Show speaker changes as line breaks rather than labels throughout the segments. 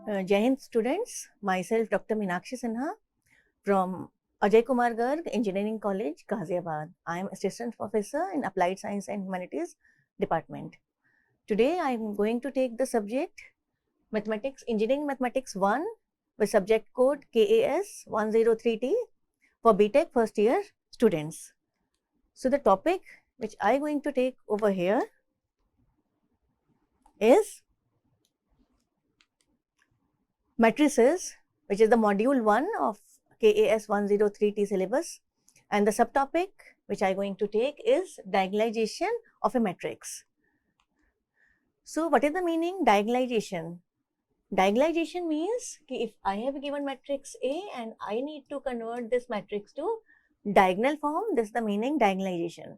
Jai Hind students, myself Dr. Meenakshi Sinha from Ajay Kumar Garg Engineering College, Ghaziabad. I am Assistant Professor in Applied Science and Humanities Department. Today I am going to take the subject Mathematics, Engineering Mathematics 1 with subject code KAS 103T for BTech first year students. So the topic which I am going to take over here is matrices, which is the module 1 of KAS 103T syllabus, and the subtopic which I am going to take is diagonalization of a matrix. So what is the meaning diagonalization? Diagonalization means if I have a given matrix A and I need to convert this matrix to diagonal form, this is the meaning diagonalization.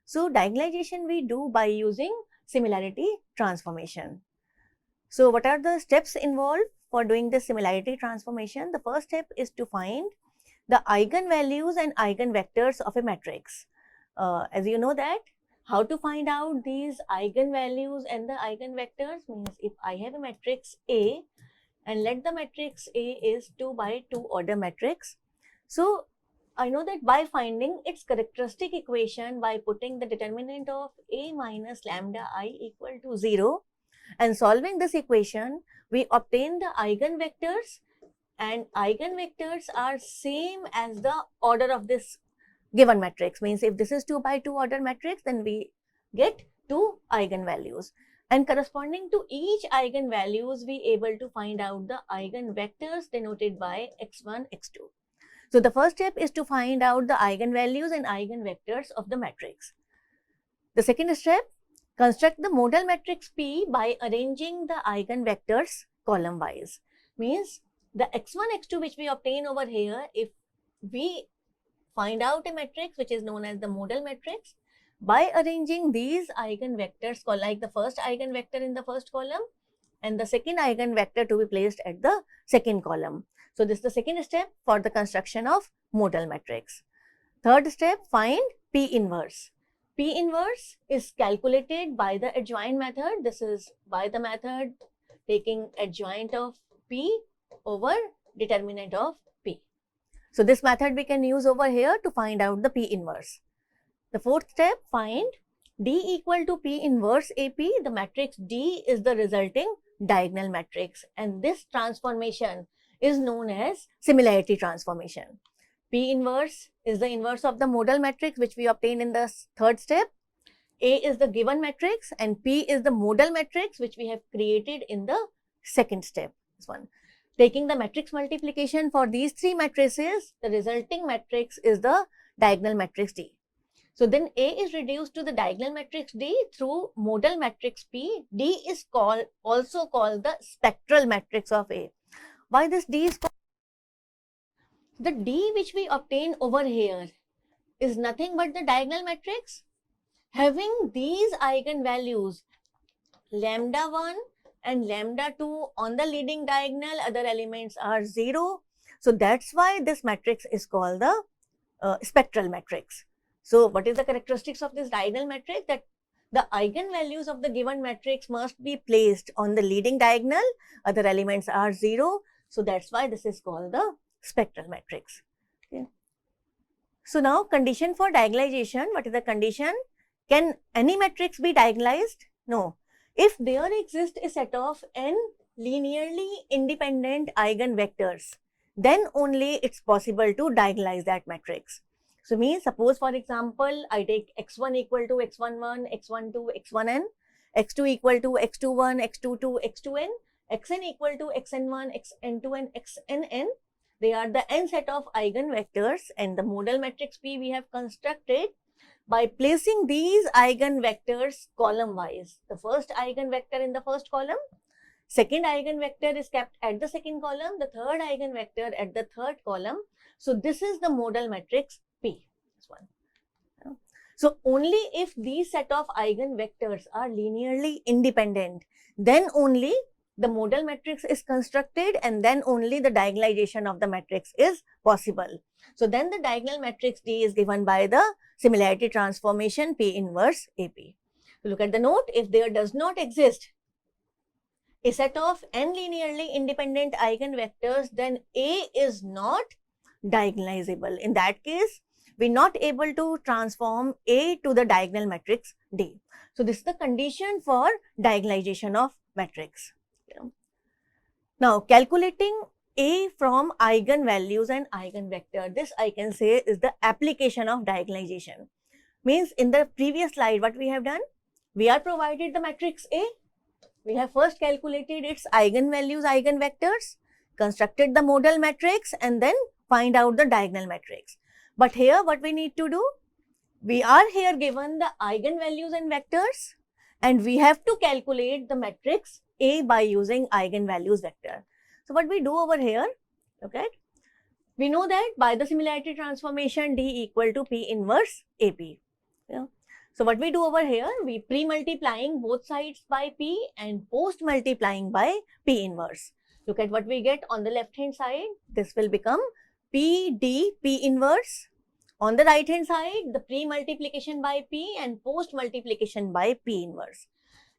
So diagonalization we do by using similarity transformation. So what are the steps involved for doing this similarity transformation? The first step is to find the eigenvalues and eigenvectors of a matrix. As you know that, how to find out these eigenvalues and the eigenvectors means if I have a matrix A and let the matrix A is 2 by 2 order matrix. So I know that by finding its characteristic equation by putting the determinant of A minus lambda I equal to 0 and solving this equation, we obtain the eigenvectors, and eigenvectors are same as the order of this given matrix. Means if this is 2 by 2 order matrix, then we get 2 eigenvalues, and corresponding to each eigenvalues we able to find out the eigenvectors denoted by x1, x2. So the first step is to find out the eigenvalues and eigenvectors of the matrix. The second step, construct the modal matrix P by arranging the eigenvectors column wise. Means the x1, x2 which we obtain over here, if we find out a matrix which is known as the modal matrix, by arranging these eigenvectors, like the first eigenvector in the first column and the second eigenvector to be placed at the second column. So this is the second step for the construction of modal matrix. Third step, find P inverse. P inverse is calculated by the adjoint method. This is by the method taking adjoint of P over determinant of P. So this method we can use over here to find out the P inverse. The fourth step, find D equal to P inverse AP. The matrix D is the resulting diagonal matrix, and this transformation is known as similarity transformation. P inverse is the inverse of the modal matrix which we obtain in the third step. A is the given matrix and P is the modal matrix which we have created in the second step. This one. Taking the matrix multiplication for these three matrices, the resulting matrix is the diagonal matrix D. So then A is reduced to the diagonal matrix D through modal matrix P. D is also called the spectral matrix of A. Why this D is called? The D which we obtain over here is nothing but the diagonal matrix having these eigenvalues lambda 1 and lambda 2 on the leading diagonal, other elements are 0. So that's why this matrix is called the spectral matrix. So what is the characteristics of this diagonal matrix? That the eigenvalues of the given matrix must be placed on the leading diagonal, other elements are 0. So that's why this is called the spectral matrix. Okay. So now condition for diagonalization, what is the condition? Can any matrix be diagonalized? No. If there exists a set of n linearly independent eigenvectors, then only it's possible to diagonalize that matrix. So means suppose for example, I take x1 equal to x11, x12, x1n, x2 equal to x21, x22, x2n, xn equal to xn1, xn2 and xnn. They are the n set of eigenvectors, and the modal matrix P we have constructed by placing these eigenvectors column wise. The first eigenvector in the first column, second eigenvector is kept at the second column, the third eigenvector at the third column. So this is the modal matrix P. This one. So only if these set of eigenvectors are linearly independent, then only the modal matrix is constructed, and then only the diagonalization of the matrix is possible. So then the diagonal matrix D is given by the similarity transformation P inverse AP. Look at the note. If there does not exist a set of n linearly independent eigenvectors, then A is not diagonalizable. In that case, we're not able to transform A to the diagonal matrix D. So this is the condition for diagonalization of matrix. Now, calculating A from eigenvalues and eigenvector, this I can say is the application of diagonalization. Means in the previous slide, what we have done? We are provided the matrix A. We have first calculated its eigenvalues, eigenvectors, constructed the modal matrix, and then find out the diagonal matrix. But here what we need to do? We are here given the eigenvalues and vectors, and we have to calculate the matrix A by using eigenvalues vector. So what we do over here, look at, we know that by the similarity transformation D equal to P inverse AP. Yeah. So what we do over here, we pre-multiplying both sides by P and post-multiplying by P inverse. Look at what we get on the left hand side. This will become P D P inverse. On the right hand side, the pre-multiplication by P and post-multiplication by P inverse.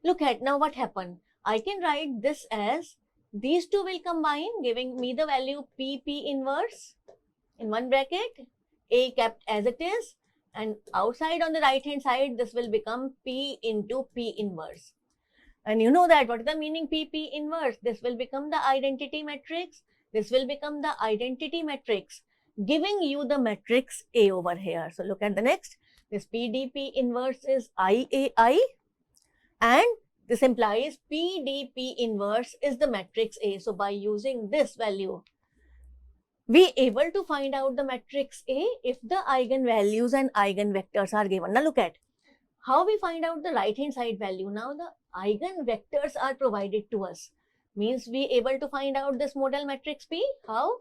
Look at now what happened. I can write this as these two will combine, giving me the value P inverse in one bracket, A kept as it is, and outside on the right hand side, this will become P into P inverse. And you know that what is the meaning P inverse? This will become the identity matrix. This will become the identity matrix, giving you the matrix A over here. So look at the next. This PDP inverse is IAI, and this implies PDP inverse is the matrix A. So by using this value, we able to find out the matrix A if the eigenvalues and eigenvectors are given. Now look at how we find out the right hand side value. Now the eigenvectors are provided to us. Means we able to find out this modal matrix P. How?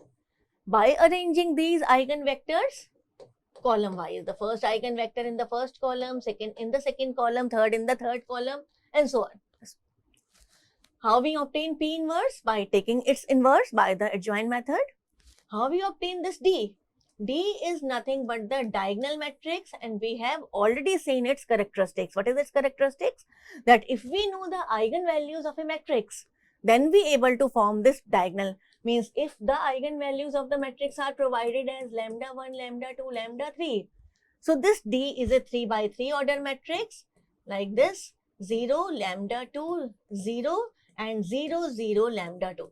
By arranging these eigenvectors column wise. The first eigenvector in the first column, second in the second column, third in the third column, and so on. How we obtain P inverse? By taking its inverse by the adjoint method. How we obtain this D? D is nothing but the diagonal matrix, and we have already seen its characteristics. What is its characteristics? That if we know the eigenvalues of a matrix, then we able to form this diagonal. Means if the eigenvalues of the matrix are provided as lambda 1, lambda 2, lambda 3. So this D is a 3 by 3 order matrix like this, 0, lambda 2, 0 and 0, 0, lambda 2.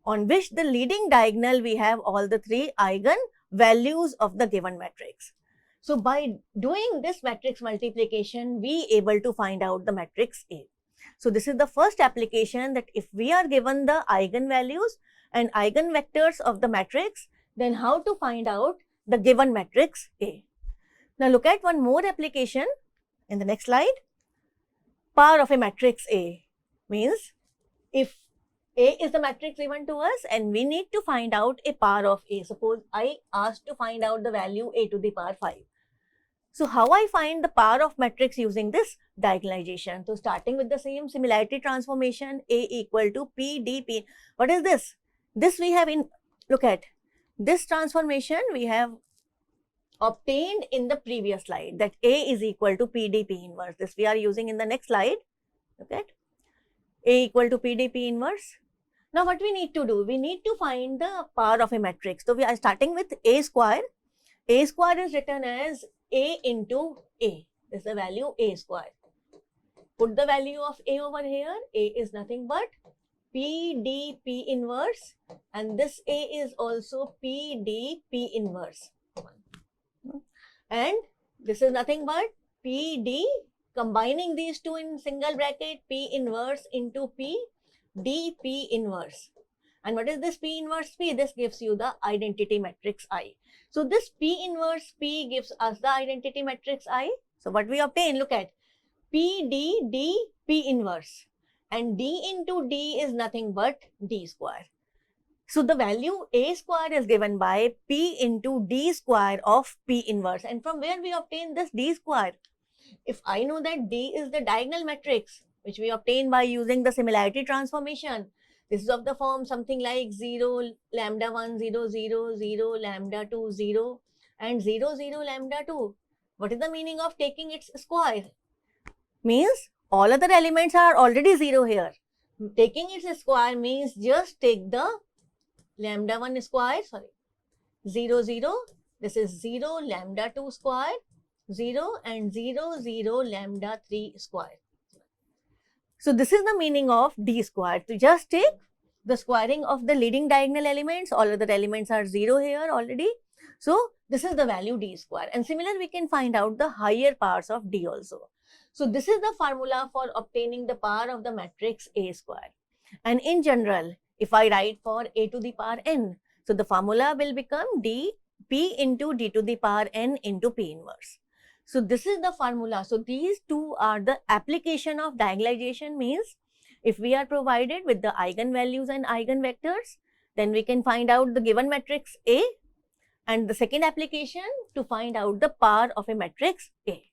On which the leading diagonal we have all the three eigenvalues of the given matrix. So by doing this matrix multiplication, we able to find out the matrix A. So this is the first application, that if we are given the eigenvalues and eigenvectors of the matrix, then how to find out the given matrix A. Now look at one more application in the next slide. Power of a matrix A means if A is the matrix given to us and we need to find out a power of A. Suppose I asked to find out the value A to the power 5. So how I find the power of matrix using this diagonalization? So starting with the same similarity transformation, A equal to P D P. What is this? This we have in, look at this transformation we have obtained in the previous slide, that A is equal to P D P inverse. This we are using in the next slide. Look at A equal to P D P inverse. Now what we need to do? We need to find the power of a matrix. So we are starting with A square. A square is written as A into A. This is the value A square. Put the value of A over here. A is nothing but P D P inverse, and this A is also P D P inverse. And this is nothing but P D, combining these two in single bracket, P inverse into P D P inverse. And what is this P inverse P? This gives you the identity matrix I. So this P inverse P gives us the identity matrix I. So what we obtain, look at P D D P inverse, and D into D is nothing but D square. So the value A square is given by P into D square of P inverse. And from where we obtain this D square? If I know that D is the diagonal matrix, which we obtain by using the similarity transformation, this is of the form something like 0, lambda 1, 0, 0, 0, lambda 2, 0, and 0, 0, lambda 2. What is the meaning of taking its square? Means all other elements are already 0 here. Taking its square means just take the lambda 1 square, 0, 0. This is 0 lambda 2 square, 0 and 0, 0 lambda 3 square. So this is the meaning of d square. To just take the squaring of the leading diagonal elements, all other elements are 0 here already. So this is the value d square. And similar, we can find out the higher powers of d also. So this is the formula for obtaining the power of the matrix A square. And in general, if I write for a to the power n, so the formula will become p into d to the power n into p inverse. So this is the formula. So these two are the application of diagonalization. Means if we are provided with the eigenvalues and eigenvectors, then we can find out the given matrix A, and the second application to find out the power of a matrix A.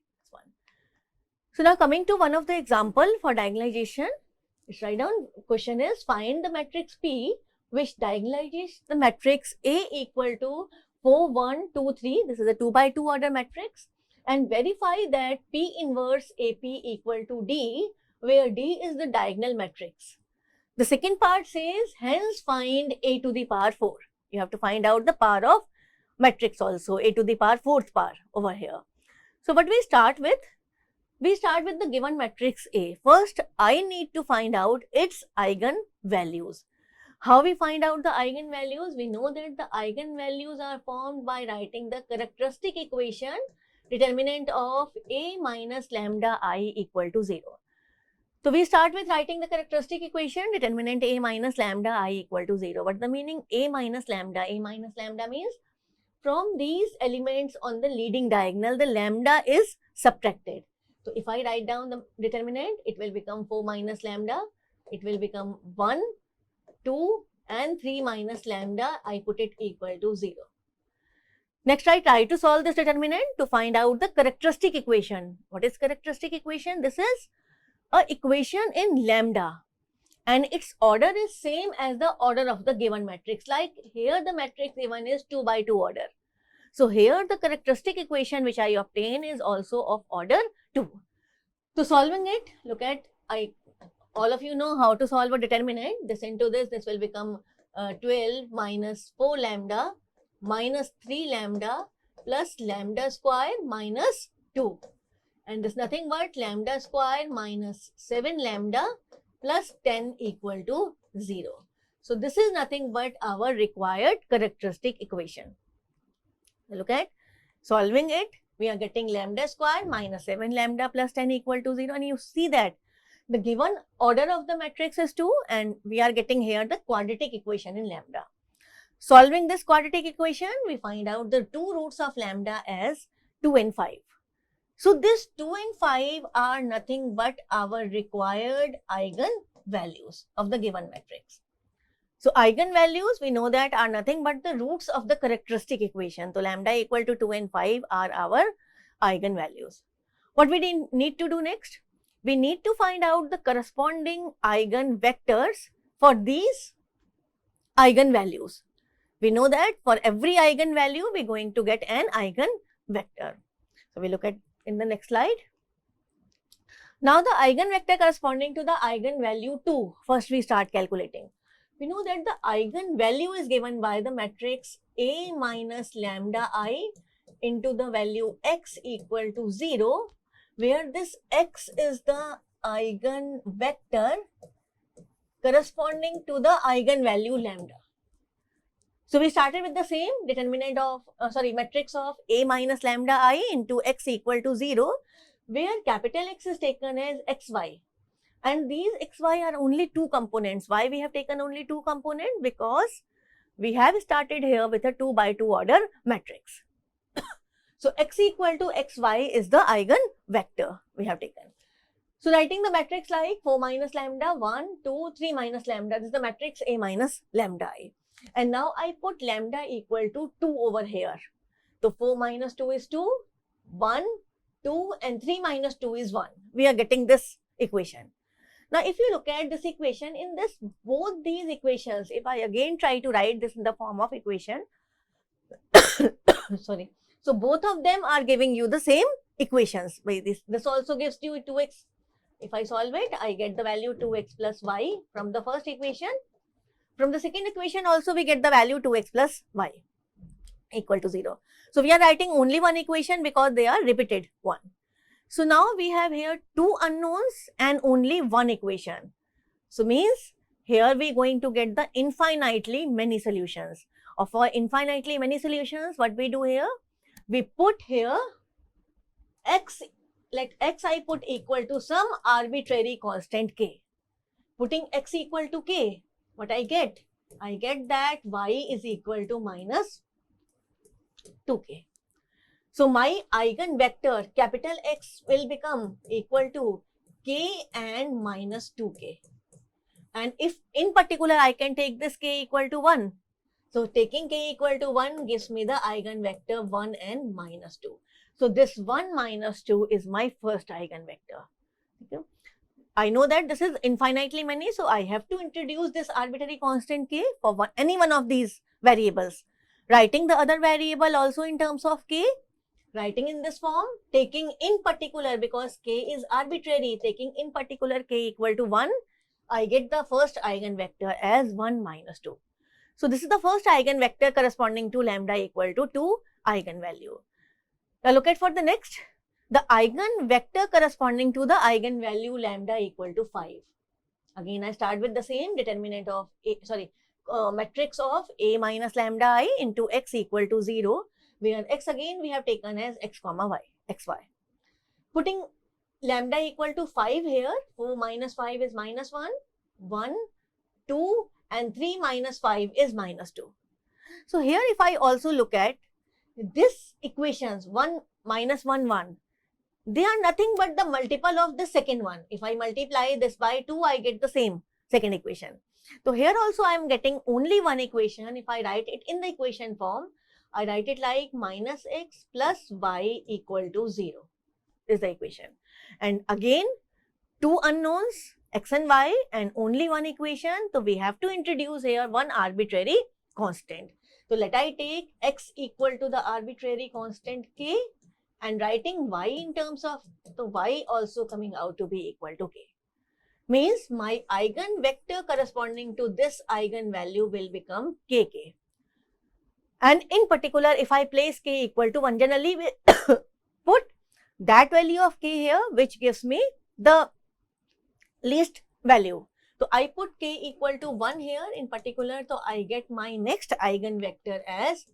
So now coming to one of the example for diagonalization, let's write down. Question is, find the matrix P which diagonalizes the matrix A equal to 4, 1, 2, 3. This is a 2 by 2 order matrix, and verify that P inverse AP equal to D, where D is the diagonal matrix. The second part says, hence find A to the power 4. You have to find out the power of matrix also, A to the power 4th power over here. So what we start with? We start with the given matrix A. First, I need to find out its eigenvalues. How we find out the eigenvalues? We know that the eigenvalues are formed by writing the characteristic equation, determinant of A minus lambda I equal to 0. So we start with writing the characteristic equation, determinant A minus lambda I equal to 0. What's the meaning? A minus lambda. A minus lambda means from these elements on the leading diagonal, the lambda is subtracted. So if I write down the determinant, it will become 4 minus lambda. It will become 1, 2 and 3 minus lambda. I put it equal to 0. Next, I try to solve this determinant to find out the characteristic equation. What is characteristic equation? This is an equation in lambda, and its order is same as the order of the given matrix. Like here the matrix given is 2 by 2 order. So here the characteristic equation which I obtain is also of order 2. So solving it, look at, all of you know how to solve a determinant. This into this will become 12 minus 4 lambda minus 3 lambda plus lambda square minus 2. And this nothing but lambda square minus 7 lambda plus 10 equal to 0. So this is nothing but our required characteristic equation. Look at solving it, we are getting lambda square minus 7 lambda plus 10 equal to 0, and you see that the given order of the matrix is 2, and we are getting here the quadratic equation in lambda. Solving this quadratic equation, we find out the two roots of lambda as 2 and 5. So this 2 and 5 are nothing but our required eigenvalues of the given matrix. So eigenvalues, we know that are nothing but the roots of the characteristic equation. So lambda equal to 2 and 5 are our eigenvalues. What we need to do next? We need to find out the corresponding eigenvectors for these eigenvalues. We know that for every eigenvalue, we are going to get an eigenvector. So we look at in the next slide. Now the eigenvector corresponding to the eigenvalue 2, first we start calculating. We know that the eigenvalue is given by the matrix A minus lambda I into the value x equal to 0, where this x is the eigenvector corresponding to the eigenvalue lambda. So we started with the same determinant of, matrix of A minus lambda I into x equal to 0, where capital X is taken as xy. And these xy are only two components. Why we have taken only two components? Because we have started here with a 2 by 2 order matrix. So x equal to xy is the eigenvector we have taken. So writing the matrix like 4 minus lambda, 1, 2, 3 minus lambda. This is the matrix A minus lambda I. And now I put lambda equal to 2 over here. So 4 minus 2 is 2, 1, 2 and 3 minus 2 is 1. We are getting this equation. Now, if you look at this equation, in this both these equations, if I again try to write this in the form of equation, sorry. So both of them are giving you the same equations. This also gives you 2x If I solve it, I get the value 2x plus y from the first equation. From the second equation also we get the value 2x plus y equal to 0. So we are writing only one equation because they are repeated one. So now we have here two unknowns and only one equation. So means here we are going to get the infinitely many solutions. Or for infinitely many solutions, what we do here? We put here x, let x I put equal to some arbitrary constant k. Putting x equal to k, what I get? I get that y is equal to minus 2k. So my eigenvector capital X will become equal to k and minus 2k. And if in particular I can take this k equal to 1. So taking k equal to 1 gives me the eigenvector 1 and minus 2. So this 1 minus 2 is my first eigenvector. Okay. I know that this is infinitely many, so I have to introduce this arbitrary constant k for any one of these variables. Writing the other variable also in terms of k, writing in this form, taking in particular, because k is arbitrary, taking in particular k equal to 1, I get the first eigenvector as 1 minus 2. So this is the first eigenvector corresponding to lambda equal to 2 eigenvalue. Now look at for the next, the eigenvector corresponding to the eigenvalue lambda equal to 5. Again I start with the same determinant of matrix of a minus lambda I into x equal to 0, where x again we have taken as x comma y, xy. Putting lambda equal to 5 here, 4 minus 5 is minus 1, 1, 2 and 3 minus 5 is minus 2. So here if I also look at this equations 1 minus 1, 1, they are nothing but the multiple of the second one. If I multiply this by 2, I get the same second equation. So here also I am getting only one equation. If I write it in the equation form, I write it like minus x plus y equal to 0 is the equation. And again, two unknowns, x and y, and only one equation. So we have to introduce here one arbitrary constant. So let I take x equal to the arbitrary constant k and writing y in terms of the y also coming out to be equal to k. Means my eigenvector corresponding to this eigenvalue will become kk. And in particular, if I place k equal to 1, generally we put that value of k here, which gives me the least value. So I put k equal to 1 here in particular, so I get my next eigenvector as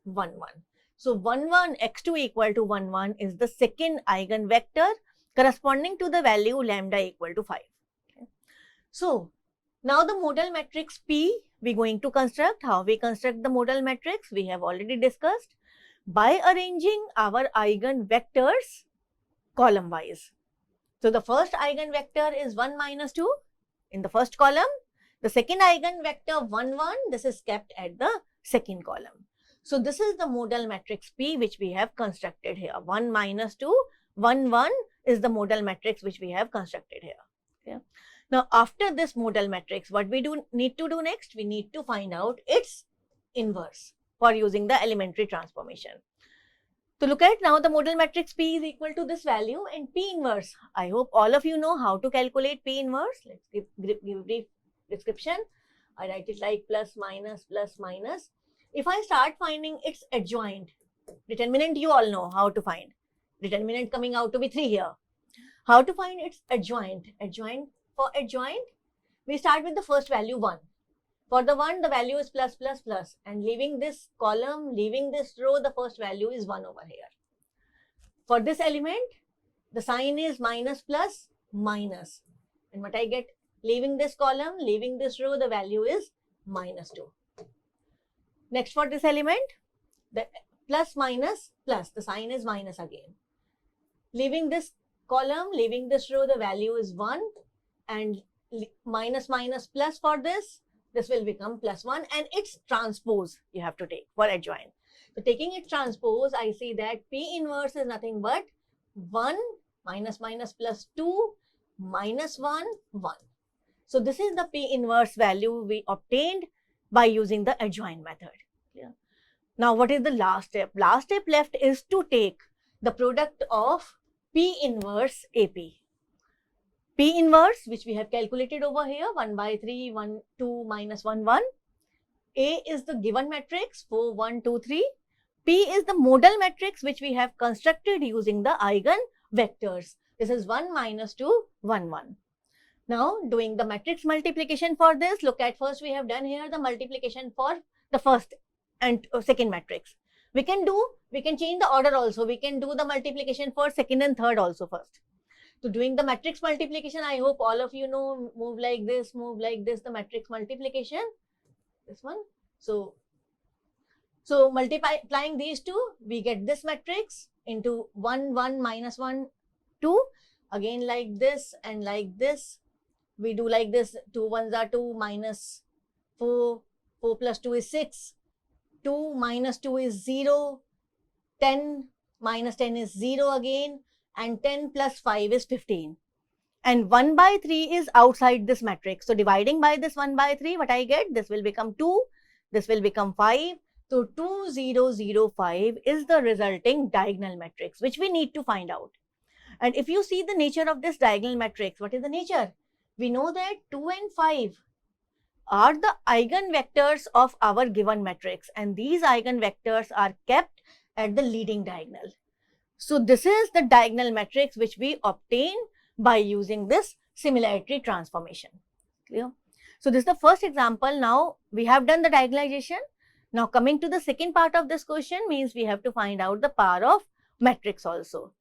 1, 1. So 1, 1, x2 equal to 1, 1 is the second eigenvector corresponding to the value lambda equal to 5. Okay. So now the modal matrix P we are going to construct. How we construct the modal matrix we have already discussed by arranging our eigenvectors column wise. So the first eigenvector is 1 minus 2 in the first column. The second eigenvector 1, 1, this is kept at the second column. So this is the modal matrix P which we have constructed here. 1 minus 2, 1, 1 is the modal matrix which we have constructed here. Okay. Now after this modal matrix, what we need to do next? We need to find out its inverse for using the elementary transformation. So look at now the modal matrix P is equal to this value and P inverse. I hope all of you know how to calculate P inverse. Let's give a brief description. I write it like plus minus plus minus. If I start finding its adjoint, determinant you all know how to find. Determinant coming out to be 3 here. How to find its adjoint? For adjoint, we start with the first value 1. For the 1, the value is plus plus plus, and leaving this column, leaving this row, the first value is 1 over here. For this element, the sign is minus plus minus. And what I get? Leaving this column, leaving this row, the value is minus 2. Next for this element, the plus minus plus, the sign is minus again. Leaving this column, leaving this row, the value is 1, and minus minus plus for this will become plus 1, and its transpose you have to take for adjoint. So taking its transpose, I see that P inverse is nothing but 1 minus minus plus 2 minus 1, 1. So this is the P inverse value we obtained by using the adjoint method. Yeah. Now what is the last step? Last step left is to take the product of P inverse AP. P P inverse, which we have calculated over here, 1 by 3, 1, 2, minus 1, 1. A is the given matrix, 4, 1, 2, 3. P is the modal matrix which we have constructed using the eigen vectors. This is 1, minus 2, 1, 1. Now, doing the matrix multiplication for this, look at first we have done here the multiplication for the first and second matrix. We can change the order also. We can do the multiplication for second and third also first. So, doing the matrix multiplication, I hope all of you know, move like this, the matrix multiplication. This one. So multiplying these two, we get this matrix into 1, 1, minus 1, 2. Again like this and like this. We do like this, 2 1s are 2, minus 4, 4 plus 2 is 6, 2 minus 2 is 0, 10 minus 10 is 0 again, and 10 plus 5 is 15. And 1 by 3 is outside this matrix. So dividing by this 1 by 3, what I get? This will become 2, this will become 5. So 2, 0, 0, 5 is the resulting diagonal matrix, which we need to find out. And if you see the nature of this diagonal matrix, what is the nature? We know that 2 and 5 are the eigenvectors of our given matrix, and these eigenvectors are kept at the leading diagonal. So this is the diagonal matrix which we obtain by using this similarity transformation. Clear? So this is the first example. Now we have done the diagonalization. Now coming to the second part of this question means we have to find out the power of matrix also.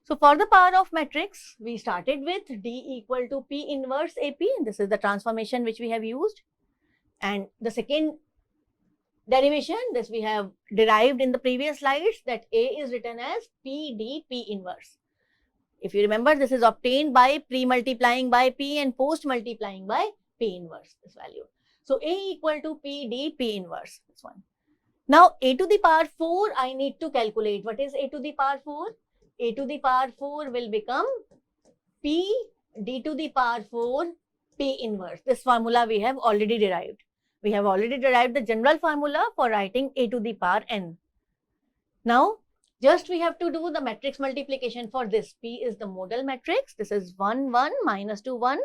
So for the power of matrix, we started with D equal to P inverse AP. This is the transformation which we have used. And the second derivation, this we have derived in the previous slides, that A is written as PD P inverse. If you remember, this is obtained by pre-multiplying by P and post-multiplying by P inverse, this value. So A equal to PD P inverse, this one. Now A to the power 4, I need to calculate. What is A to the power 4? A to the power 4 will become P D to the power 4 P inverse. This formula we have already derived. We have already derived the general formula for writing A to the power n. Now, just we have to do the matrix multiplication for this. P is the modal matrix. This is 1, 1, minus 2, 1.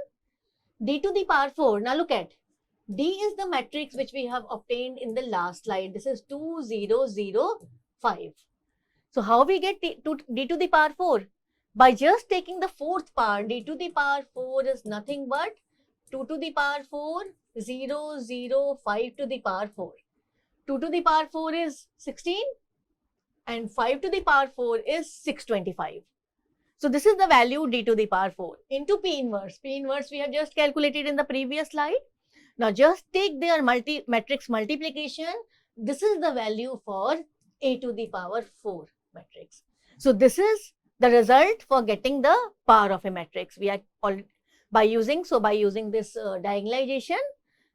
D to the power 4. Now look at. D is the matrix which we have obtained in the last slide. This is 2, 0, 0, 5. So how we get D to the power 4? By just taking the fourth power. D to the power 4 is nothing but 2 to the power 4, 0, 0, 5 to the power 4. 2 to the power 4 is 16 and 5 to the power 4 is 625. So this is the value D to the power 4 into P inverse. P inverse we have just calculated in the previous slide. Now just take their matrix multiplication. This is the value for A to the power 4 matrix. So this is the result for getting the power of a matrix. We are by using this diagonalization,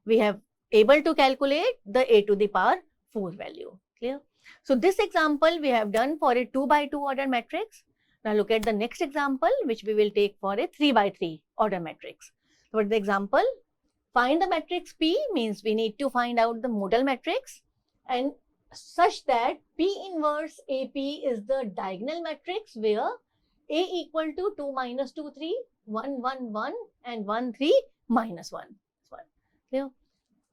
we have able to calculate the A to the power 4 value. Clear? So this example we have done for a 2 by 2 order matrix. Now look at the next example which we will take for a 3 by 3 order matrix. So what is the example? Find the matrix P, means we need to find out the modal matrix, and such that P inverse AP is the diagonal matrix where A equal to 2 minus 2, 3, 1, 1, 1 and 1, 3, minus 1. Clear?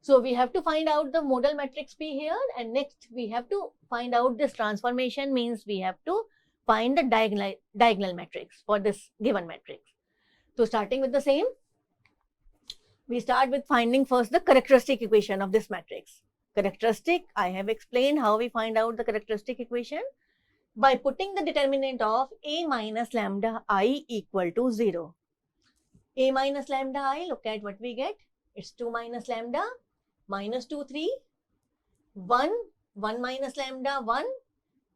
So we have to find out the modal matrix P here, and next we have to find out this transformation, means we have to find the diagonal matrix for this given matrix. So starting with the same, we start with finding first the characteristic equation of this matrix. Characteristic, I have explained how we find out the characteristic equation by putting the determinant of A minus lambda I equal to 0. A minus lambda I, look at what we get. It's 2 minus lambda, minus 2, 3, 1, 1 minus lambda, 1,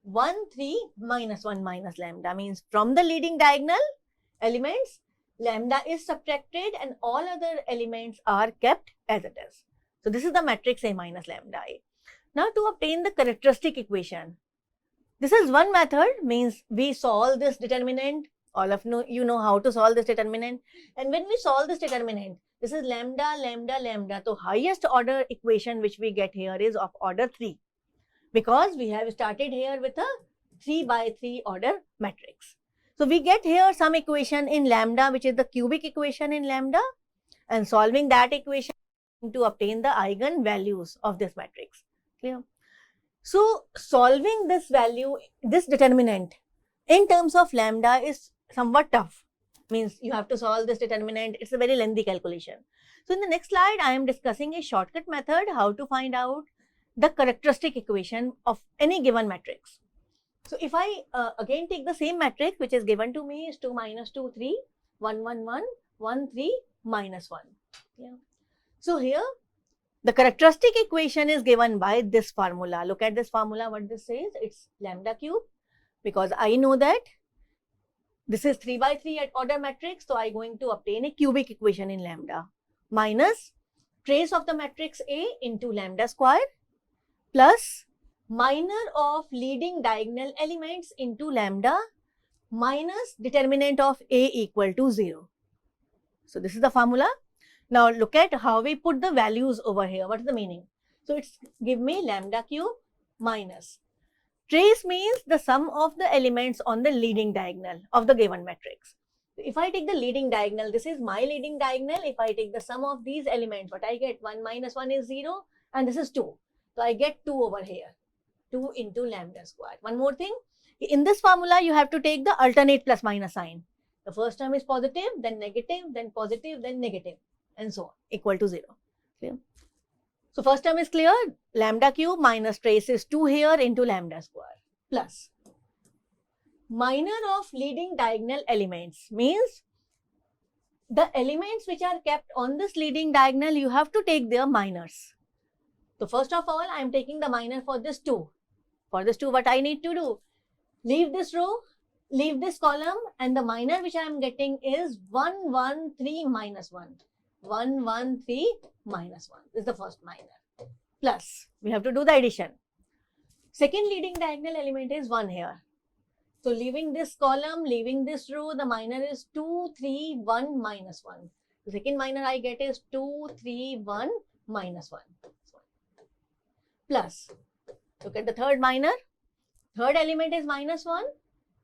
1, 3, minus 1 minus lambda, means from the leading diagonal elements, lambda is subtracted and all other elements are kept as it is. So this is the matrix A minus lambda I. Now to obtain the characteristic equation, this is one method, means we solve this determinant. All of you know how to solve this determinant. And when we solve this determinant, this is lambda, lambda, lambda. So highest order equation which we get here is of order 3. Because we have started here with a 3 by 3 order matrix. So we get here some equation in lambda, which is the cubic equation in lambda, and solving that equation to obtain the eigen values of this matrix. Clear? So solving this value, this determinant in terms of lambda is somewhat tough. Means you have to solve this determinant. It's a very lengthy calculation. So in the next slide, I am discussing a shortcut method how to find out the characteristic equation of any given matrix. So if I again take the same matrix which is given to me is 2 minus 2, 3, 1, 1, 1, 1, 3, minus 1. Yeah. So here the characteristic equation is given by this formula. Look at this formula, what this says, it's lambda cube, because I know that this is 3 by 3 at order matrix, so I am going to obtain a cubic equation in lambda minus trace of the matrix A into lambda square plus minor of leading diagonal elements into lambda minus determinant of A equal to 0. So this is the formula. Now look at how we put the values over here. What is the meaning? So it's give me lambda cube minus. Trace means the sum of the elements on the leading diagonal of the given matrix. If I take the leading diagonal, this is my leading diagonal. If I take the sum of these elements, what I get? 1 minus 1 is 0 and this is 2. So I get 2 over here. 2 into lambda square. One more thing. In this formula, you have to take the alternate plus minus sign. The first term is positive, then negative, then positive, then negative, and so on, equal to 0. Clear? So first term is clear. Lambda cube minus trace is 2 here into lambda square plus minor of leading diagonal elements means the elements which are kept on this leading diagonal, you have to take their minors. So first of all, I am taking the minor for this 2. For this 2, what I need to do? Leave this row, leave this column, and the minor which I am getting is 1, 1, 3, minus 1. 1, 1, 3, minus 1. This is the first minor. Plus, we have to do the addition. Second leading diagonal element is 1 here. So leaving this column, leaving this row, the minor is 2, 3, 1, minus 1. The second minor I get is 2, 3, 1, minus 1. Plus, look at the third minor. Third element is minus 1.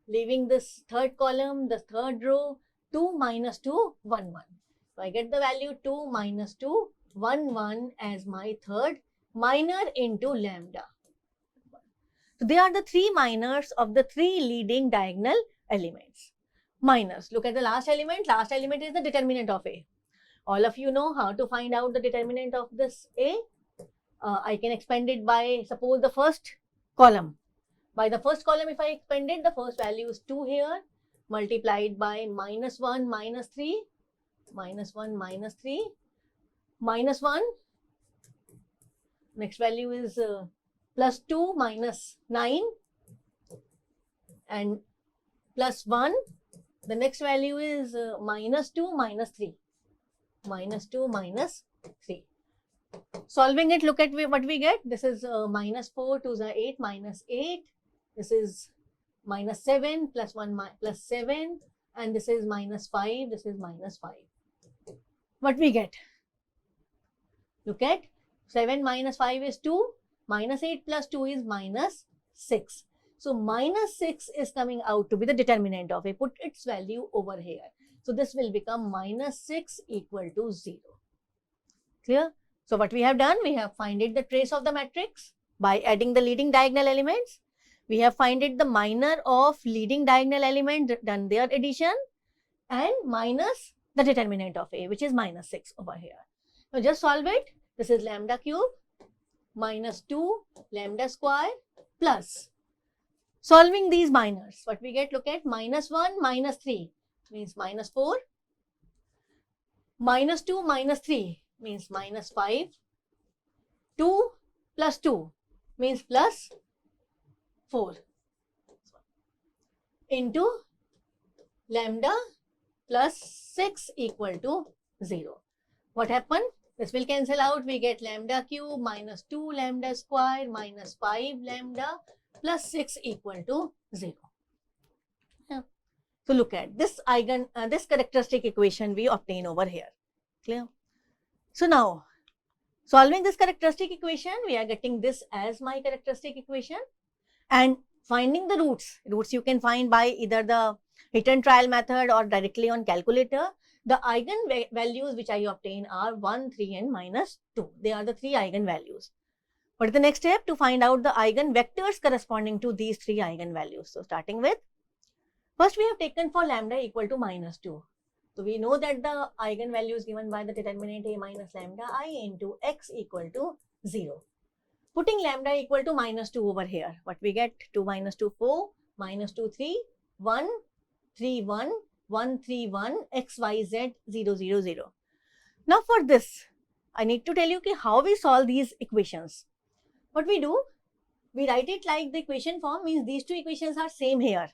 Leaving this third column, the third row, 2 minus 2, 1, 1. So I get the value 2 minus 2, 1, 1 as my third minor into lambda. So they are the 3 minors of the 3 leading diagonal elements. Minus. Look at the last element. Last element is the determinant of A. All of you know how to find out the determinant of this A. I can expand it by, suppose, the first column. By the first column, if I expand it, the first value is 2 here, multiplied by minus 1, minus 3, minus 1, minus 3, minus 1. Next value is plus 2, minus 9, and plus 1. The next value is minus 2, minus 3. Minus 2, minus 3. Solving it, look at what we get. This is minus 4, 2 is 8, minus 8. This is minus 7, plus 1, plus 7. And this is minus 5, this is minus 5. What we get? Look at 7 minus 5 is 2. Minus 8 plus 2 is minus 6. So minus 6 is coming out to be the determinant of A. Put its value over here. So this will become minus 6 equal to 0. Clear? So what we have done, we have finded the trace of the matrix by adding the leading diagonal elements. We have finded the minor of leading diagonal element, done their addition, and minus the determinant of A, which is minus 6 over here. Now just solve it. This is lambda cube minus 2 lambda square plus solving these minors. What we get, look at minus 1 minus 3 means minus 4. Minus 2 minus 3 means minus 5. 2 plus 2 means plus 4 into lambda plus 6 equal to 0. What happened? This will cancel out. We get lambda cube minus 2 lambda square minus 5 lambda plus 6 equal to 0. Yeah. So look at this this characteristic equation we obtain over here. Clear? So now, solving this characteristic equation, we are getting this as my characteristic equation. And finding the roots you can find by either the hit and trial method or directly on calculator. The eigenvalues which I obtain are 1, 3 and -2. They are the 3 eigenvalues. What is the next step? To find out the eigenvectors corresponding to these 3 eigenvalues. So starting with, first we have taken for lambda equal to -2. So we know that the eigenvalue is given by the determinant A minus lambda I into x equal to 0. Putting lambda equal to -2 over here, what we get? 2 minus 2, 4, -2, 3, 1, 3, 1, 1, 3, 1, x, y, z, 0, 0, 0. Now for this, I need to tell you how we solve these equations. What we do, we write it like the equation form, means these two equations are same here.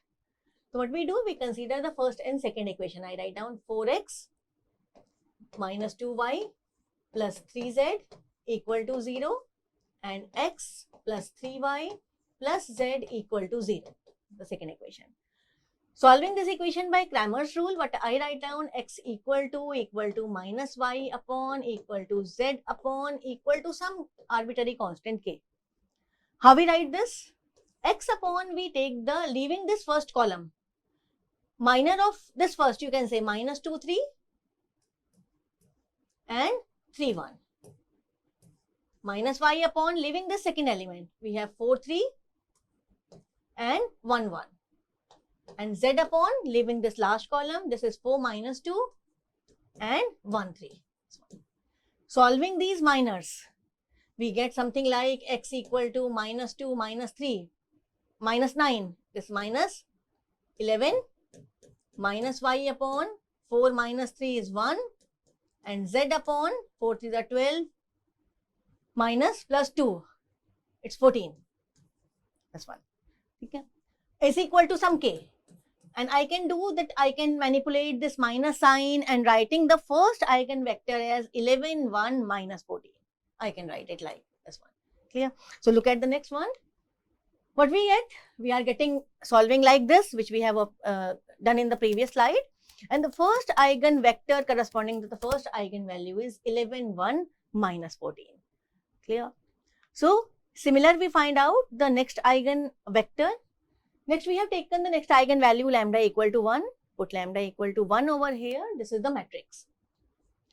So what we do, we consider the first and second equation. I write down 4x minus 2y plus 3z equal to 0 and x plus 3y plus z equal to 0, the second equation. Solving this equation by Cramer's rule, what I write down, x equal to minus y upon equal to z upon equal to some arbitrary constant k. How we write this? X upon, we take the, leaving this first column, minor of this first, you can say -2, 3 and 3, 1. Minus y upon, leaving the second element, we have 4, 3 and 1, 1. And z upon, leaving this last column, this is 4 minus 2 and 1, 3. Solving these minors, we get something like x equal to -2 minus 3 minus 9, this minus 11, minus y upon 4 minus 3 is 1 and z upon 4 3 are 12 minus plus 2, it's 14. That's one. Okay. Is equal to some k. And I can do that, I can manipulate this minus sign and writing the first eigenvector as 11, 1, minus 14. I can write it like this one. Clear? So look at the next one. What we get? We are getting solving like this, which we have done in the previous slide. And the first eigenvector corresponding to the first eigenvalue is 11, 1, minus 14. Clear? So similar, we find out the next eigenvector. Next, we have taken the next eigenvalue lambda equal to 1. Put lambda equal to 1 over here. This is the matrix.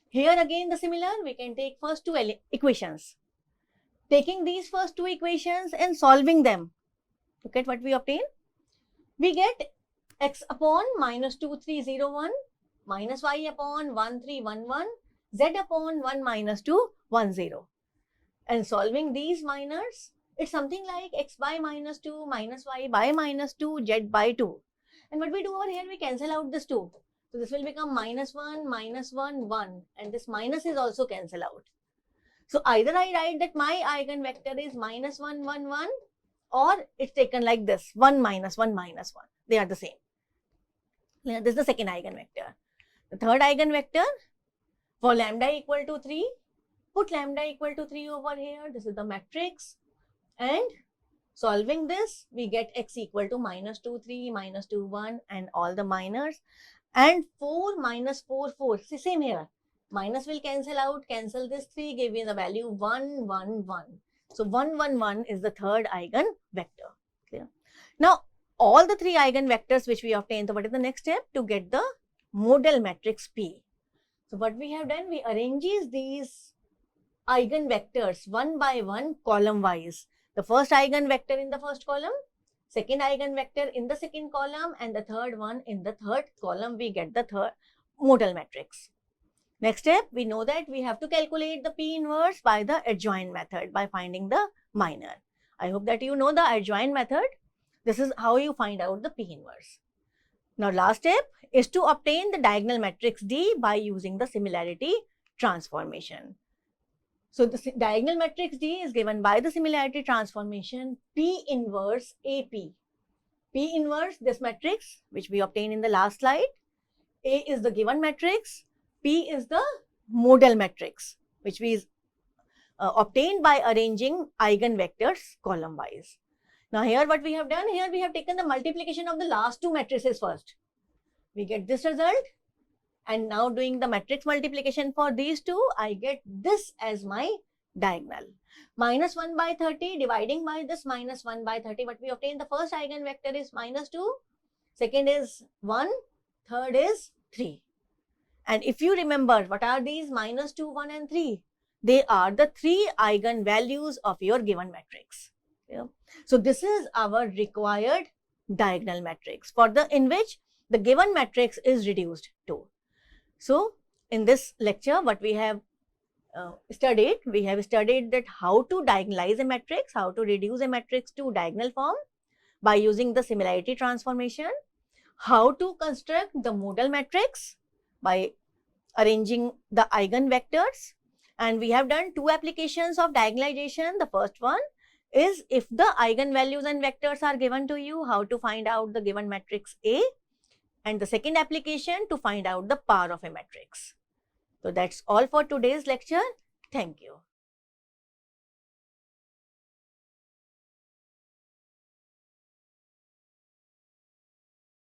Here again the similar, we can take first two equations. Taking these first two equations and solving them, look at what we obtain. We get x upon -2, 3, 0, 1, minus y upon 1, 3, 1, 1, z upon 1, minus 2, 1, 0. And solving these minors, it's something like x by -2, minus y by -2, z by 2. And what we do over here, we cancel out this 2. So this will become -1, -1, 1. And this minus is also cancel out. So either I write that my eigenvector is -1, 1, 1, or it's taken like this, 1, -1, -1. They are the same. This is the second eigenvector. The third eigenvector, for lambda equal to 3, put lambda equal to 3 over here. This is the matrix. And solving this, we get x equal to -2, 3, -2, 1 and all the minors. And 4 minus 4, 4. See, same here. Minus will cancel out, cancel this 3, give you the value 1, 1, 1. So 1, 1, 1 is the third eigenvector. Clear? Now, all the 3 eigenvectors which we obtain, so what is the next step? To get the model matrix P. So what we have done, we arrange these eigenvectors one by one, column wise. The first eigenvector in the first column, second eigenvector in the second column, and the third one in the third column. We get the third modal matrix. Next step, we know that we have to calculate the P inverse by the adjoint method, by finding the minor. I hope that you know the adjoint method. This is how you find out the P inverse. Now last step is to obtain the diagonal matrix D by using the similarity transformation. So the diagonal matrix D is given by the similarity transformation P inverse AP. P inverse, this matrix which we obtained in the last slide. A is the given matrix. P is the modal matrix which we obtained by arranging eigenvectors column wise. Now here what we have done, here we have taken the multiplication of the last two matrices first. We get this result, and now doing the matrix multiplication for these two, I get this as my diagonal. Minus 1 by 30 dividing by this minus 1 by 30, what we obtain, the first eigenvector is minus 2, second is 1, third is 3. And if you remember, what are these minus 2, 1 and 3? They are the 3 eigenvalues of your given matrix. Yeah. So this is our required diagonal matrix in which the given matrix is reduced to. So in this lecture, what we have studied that how to diagonalize a matrix, how to reduce a matrix to diagonal form by using the similarity transformation, how to construct the modal matrix by arranging the eigenvectors, and we have done 2 applications of diagonalization. The first one is if the eigenvalues and vectors are given to you, how to find out the given matrix A, and the second application to find out the power of a matrix. So that's all for today's lecture. Thank you.